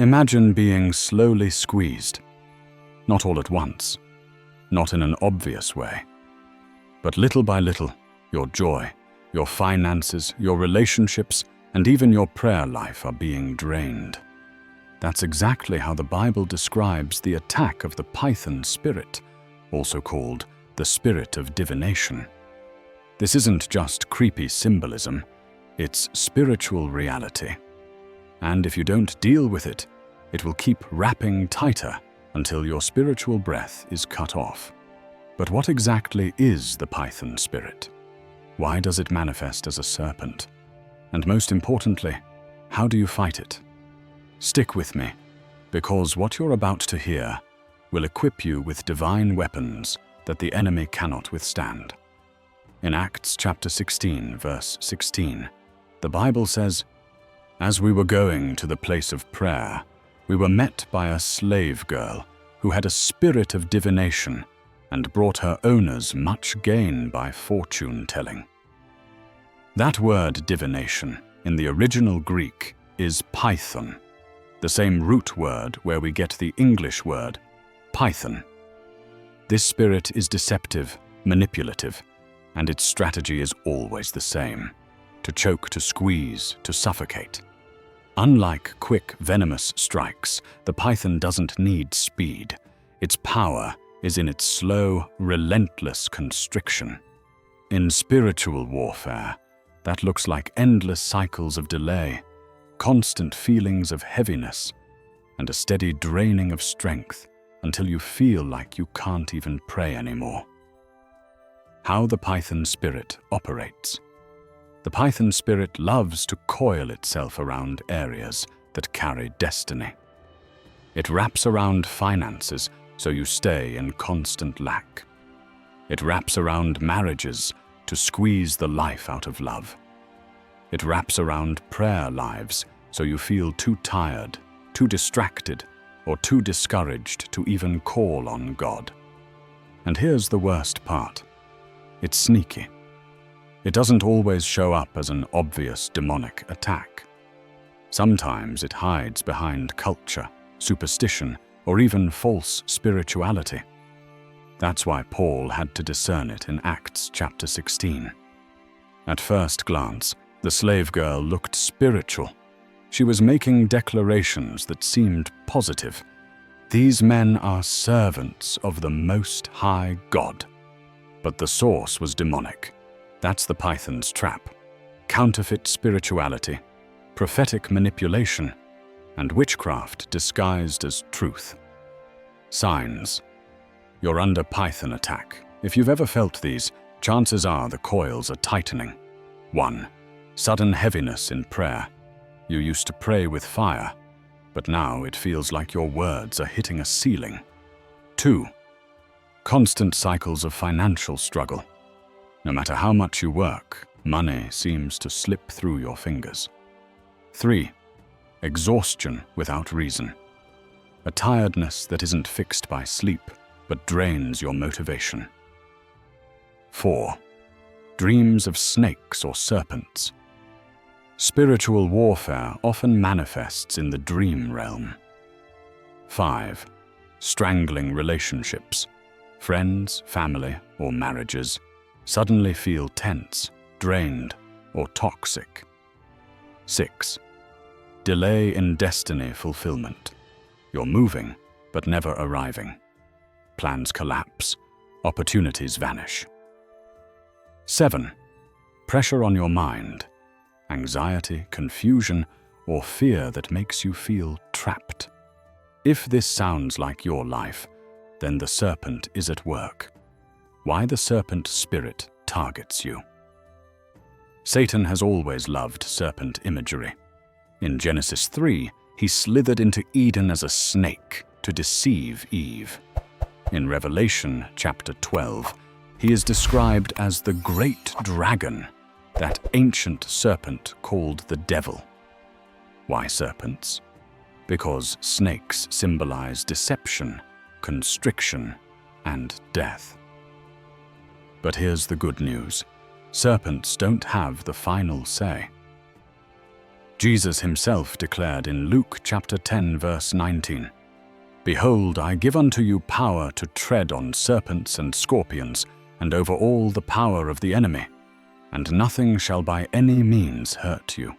Imagine being slowly squeezed, not all at once, not in an obvious way, but little by little, your joy, your finances, your relationships, and even your prayer life are being drained. That's exactly how the Bible describes the attack of the Python spirit, also called the spirit of divination. This isn't just creepy symbolism, it's spiritual reality. And if you don't deal with it, it will keep wrapping tighter until your spiritual breath is cut off. But what exactly is the Python spirit? Why does it manifest as a serpent? And most importantly, how do you fight it? Stick with me, because what you're about to hear will equip you with divine weapons that the enemy cannot withstand. In Acts chapter 16, verse 16, the Bible says, "As we were going to the place of prayer, we were met by a slave girl who had a spirit of divination and brought her owners much gain by fortune-telling." That word divination in the original Greek is python, the same root word where we get the English word python. This spirit is deceptive, manipulative, and its strategy is always the same: to choke, to squeeze, to suffocate. Unlike quick, venomous strikes, the python doesn't need speed. Its power is in its slow, relentless constriction. In spiritual warfare, that looks like endless cycles of delay, constant feelings of heaviness, and a steady draining of strength until you feel like you can't even pray anymore. How the Python spirit operates. The Python spirit loves to coil itself around areas that carry destiny. It wraps around finances so you stay in constant lack. It wraps around marriages to squeeze the life out of love. It wraps around prayer lives so you feel too tired, too distracted, or too discouraged to even call on God. And here's the worst part. It's sneaky. It doesn't always show up as an obvious demonic attack. Sometimes it hides behind culture, superstition, or even false spirituality. That's why Paul had to discern it in Acts chapter 16. At first glance, the slave girl looked spiritual. She was making declarations that seemed positive. These men are servants of the Most High God. But the source was demonic. That's the Python's trap. Counterfeit spirituality, prophetic manipulation, and witchcraft disguised as truth. Signs. You're under Python attack. If you've ever felt these, chances are the coils are tightening. 1. Sudden heaviness in prayer. You used to pray with fire, but now it feels like your words are hitting a ceiling. 2. Constant cycles of financial struggle. No matter how much you work, money seems to slip through your fingers. 3. Exhaustion without reason. A tiredness that isn't fixed by sleep, but drains your motivation. 4. Dreams of snakes or serpents. Spiritual warfare often manifests in the dream realm. 5. Strangling relationships. Friends, family, or marriages suddenly feel tense, drained, or toxic. 6. Delay in destiny fulfillment. You're moving, but never arriving. Plans collapse, opportunities vanish. 7. Pressure on your mind. Anxiety, confusion, or fear that makes you feel trapped. If this sounds like your life, then the serpent is at work. Why the serpent spirit targets you. Satan has always loved serpent imagery. In Genesis 3, he slithered into Eden as a snake to deceive Eve. In Revelation chapter 12, he is described as the great dragon, that ancient serpent called the devil. Why serpents? Because snakes symbolize deception, constriction, and death. But here's the good news. Serpents don't have the final say. Jesus himself declared in Luke chapter 10, verse 19, "Behold, I give unto you power to tread on serpents and scorpions, and over all the power of the enemy, and nothing shall by any means hurt you."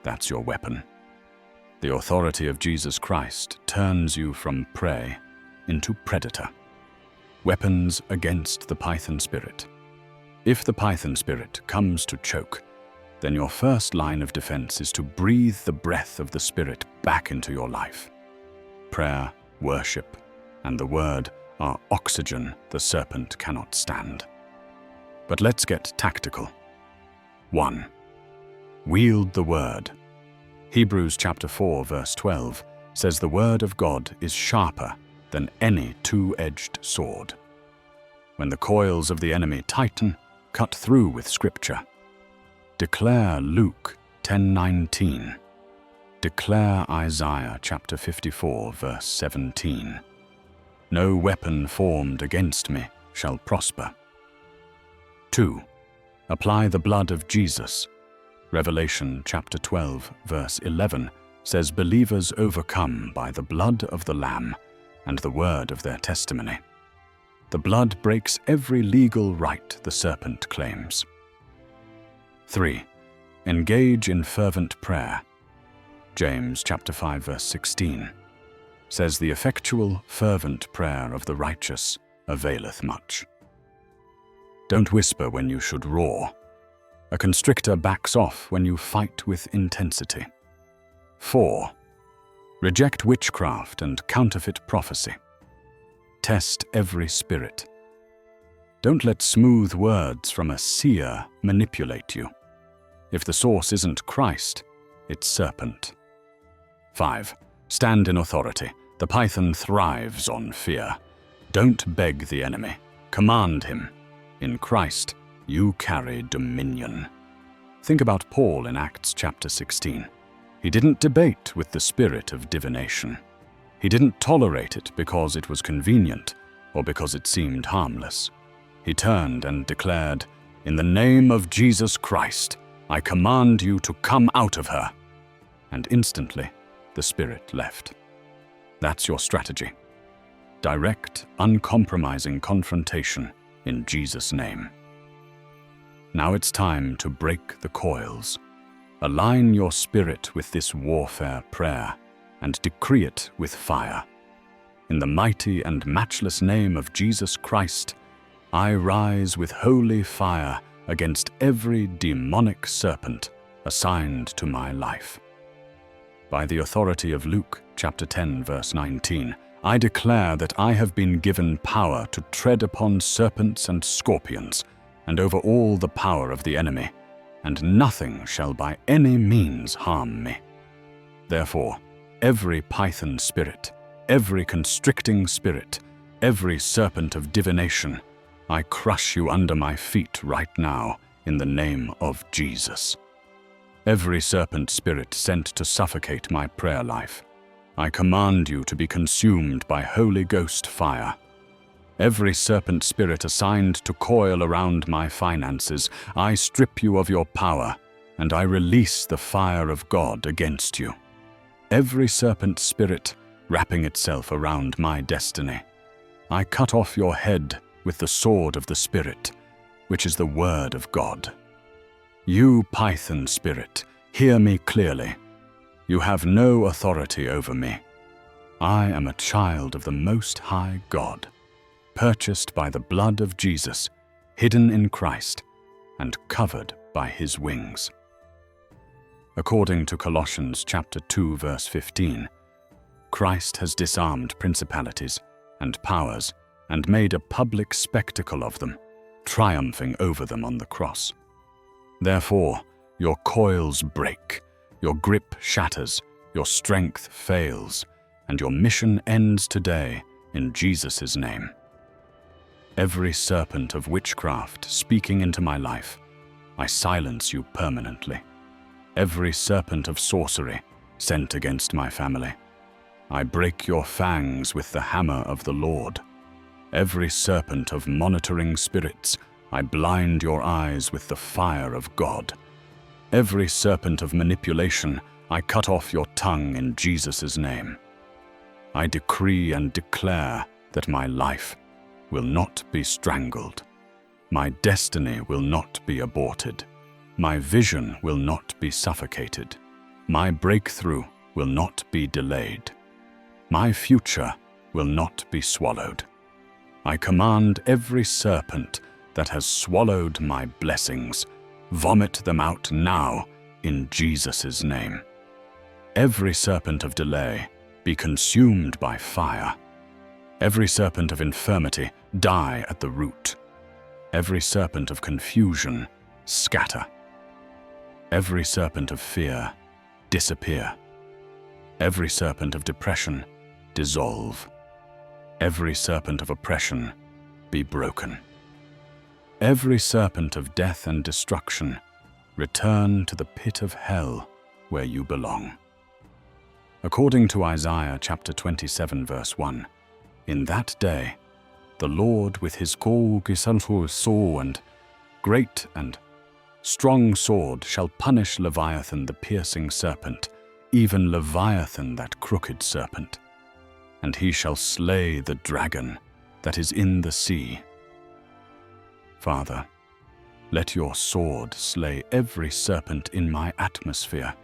That's your weapon. The authority of Jesus Christ turns you from prey into predator. Weapons against the python spirit. If the python spirit comes to choke, then your first line of defense is to breathe the breath of the Spirit back into your life. Prayer, worship, and the Word are oxygen the serpent cannot stand. But let's get tactical. 1. Wield the Word. Hebrews chapter 4, verse 12 says the Word of God is sharper than any two-edged sword. When the coils of the enemy tighten, cut through with Scripture. Declare Luke 10:19. Declare Isaiah chapter 54, verse 17. No weapon formed against me shall prosper. 2. Apply the blood of Jesus. Revelation chapter 12, verse 11 says believers overcome by the blood of the Lamb and the word of their testimony. The blood breaks every legal right the serpent claims. 3. Engage in fervent prayer. James chapter 5 verse 16 says the effectual fervent prayer of the righteous availeth much. Don't whisper when you should roar. A constrictor backs off when you fight with intensity. 4. Reject witchcraft and counterfeit prophecy. Test every spirit. Don't let smooth words from a seer manipulate you. If the source isn't Christ, it's Serpent. 5. Stand in authority. The python thrives on fear. Don't beg the enemy. Command him. In Christ, you carry dominion. Think about Paul in Acts chapter 16. He didn't debate with the spirit of divination. He didn't tolerate it because it was convenient or because it seemed harmless. He turned and declared, "In the name of Jesus Christ, I command you to come out of her." And instantly, the spirit left. That's your strategy. Direct, uncompromising confrontation in Jesus' name. Now it's time to break the coils. Align your spirit with this warfare prayer and decree it with fire. In the mighty and matchless name of Jesus Christ, I rise with holy fire against every demonic serpent assigned to my life. By the authority of Luke chapter 10 verse 19, I declare that I have been given power to tread upon serpents and scorpions and over all the power of the enemy, and nothing shall by any means harm me. Therefore, every python spirit, every constricting spirit, every serpent of divination, I crush you under my feet right now in the name of Jesus. Every serpent spirit sent to suffocate my prayer life, I command you to be consumed by Holy Ghost fire. Every serpent spirit assigned to coil around my finances, I strip you of your power, and I release the fire of God against you. Every serpent spirit wrapping itself around my destiny, I cut off your head with the sword of the Spirit, which is the Word of God. You python spirit, hear me clearly. You have no authority over me. I am a child of the Most High God, purchased by the blood of Jesus, hidden in Christ, and covered by his wings. According to Colossians chapter 2 verse 15, Christ has disarmed principalities and powers and made a public spectacle of them, triumphing over them on the cross. Therefore, your coils break, your grip shatters, your strength fails, and your mission ends today in Jesus' name. Every serpent of witchcraft speaking into my life, I silence you permanently. Every serpent of sorcery sent against my family, I break your fangs with the hammer of the Lord. Every serpent of monitoring spirits, I blind your eyes with the fire of God. Every serpent of manipulation, I cut off your tongue in Jesus' name. I decree and declare that my life will not be strangled. My destiny will not be aborted. My vision will not be suffocated. My breakthrough will not be delayed. My future will not be swallowed. I command every serpent that has swallowed my blessings, vomit them out now in Jesus' name. Every serpent of delay, be consumed by fire. Every serpent of infirmity, die at the root. Every serpent of confusion, scatter. Every serpent of fear, disappear. Every serpent of depression, dissolve. Every serpent of oppression, be broken. Every serpent of death and destruction, return to the pit of hell where you belong. According to Isaiah chapter 27 verse 1, in that day, the Lord with his saw and great and strong sword shall punish Leviathan the piercing serpent, even Leviathan that crooked serpent. And he shall slay the dragon that is in the sea. Father, let your sword slay every serpent in my atmosphere.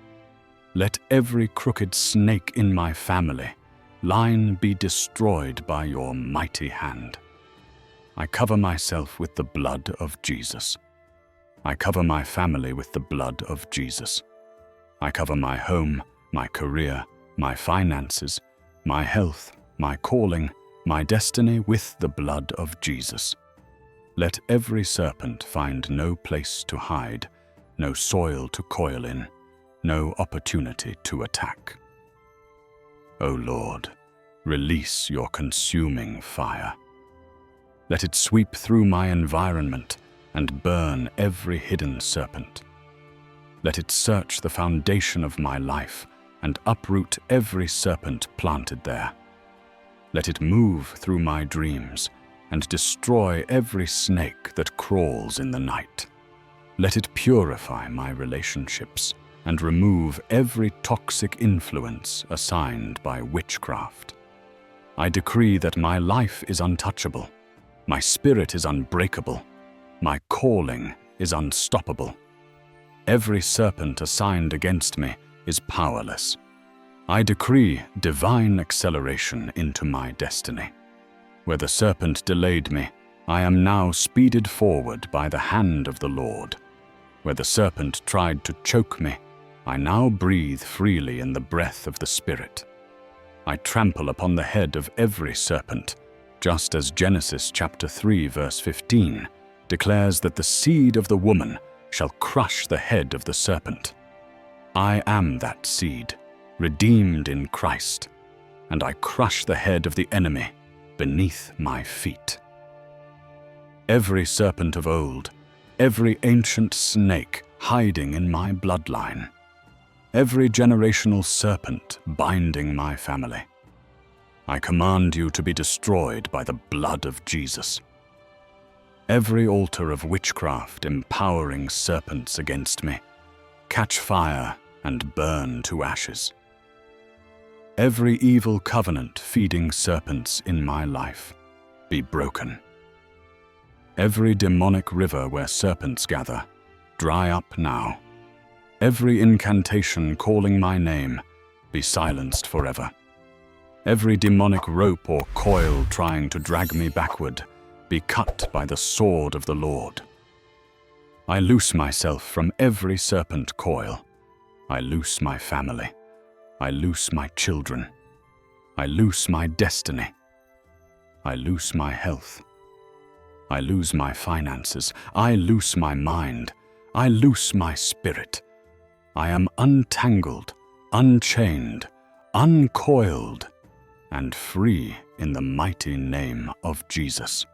Let every crooked snake in my family line be destroyed by your mighty hand. I cover myself with the blood of Jesus. I cover my family with the blood of Jesus. I cover my home, my career, my finances, my health, my calling, my destiny with the blood of Jesus. Let every serpent find no place to hide, no soil to coil in, no opportunity to attack. O Lord, release your consuming fire. Let it sweep through my environment and burn every hidden serpent. Let it search the foundation of my life and uproot every serpent planted there. Let it move through my dreams and destroy every snake that crawls in the night. Let it purify my relationships and remove every toxic influence assigned by witchcraft. I decree that my life is untouchable, my spirit is unbreakable, my calling is unstoppable. Every serpent assigned against me is powerless. I decree divine acceleration into my destiny. Where the serpent delayed me, I am now speeded forward by the hand of the Lord. Where the serpent tried to choke me, I now breathe freely in the breath of the Spirit. I trample upon the head of every serpent, just as Genesis chapter 3 verse 15 declares that the seed of the woman shall crush the head of the serpent. I am that seed, redeemed in Christ, and I crush the head of the enemy beneath my feet. Every serpent of old, every ancient snake hiding in my bloodline, every generational serpent binding my family, I command you to be destroyed by the blood of Jesus. Every altar of witchcraft empowering serpents against me, catch fire and burn to ashes. Every evil covenant feeding serpents in my life, be broken. Every demonic river where serpents gather, dry up now. Every incantation calling my name, be silenced forever. Every demonic rope or coil trying to drag me backward, be cut by the sword of the Lord. I loose myself from every serpent coil. I loose my family. I loose my children. I loose my destiny. I loose my health. I lose my finances. I loose my mind. I loose my spirit. I am untangled, unchained, uncoiled, and free in the mighty name of Jesus.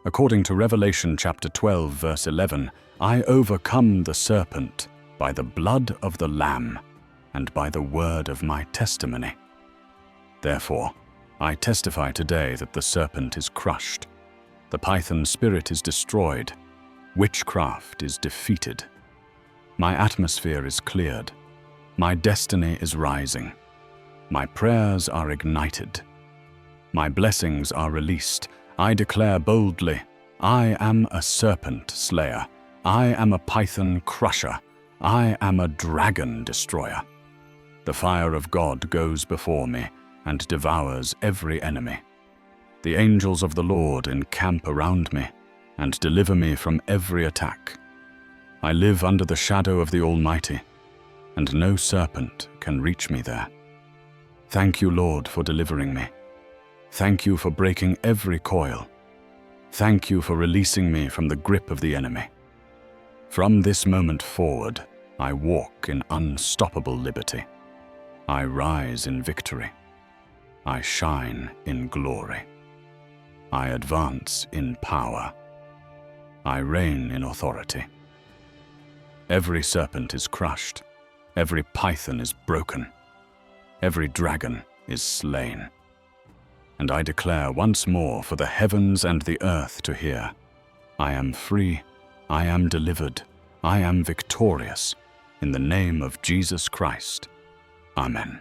According to Revelation chapter 12, verse 11, I overcome the serpent by the blood of the Lamb and by the word of my testimony. Therefore, I testify today that the serpent is crushed, the python spirit is destroyed, witchcraft is defeated. My atmosphere is cleared. My destiny is rising. My prayers are ignited. My blessings are released. I declare boldly, I am a serpent slayer. I am a python crusher. I am a dragon destroyer. The fire of God goes before me and devours every enemy. The angels of the Lord encamp around me and deliver me from every attack. I live under the shadow of the Almighty, and no serpent can reach me there. Thank you, Lord, for delivering me. Thank you for breaking every coil. Thank you for releasing me from the grip of the enemy. From this moment forward, I walk in unstoppable liberty. I rise in victory. I shine in glory. I advance in power. I reign in authority. Every serpent is crushed. Every python is broken. Every dragon is slain. And I declare once more for the heavens and the earth to hear, I am free, I am delivered, I am victorious, in the name of Jesus Christ. Amen.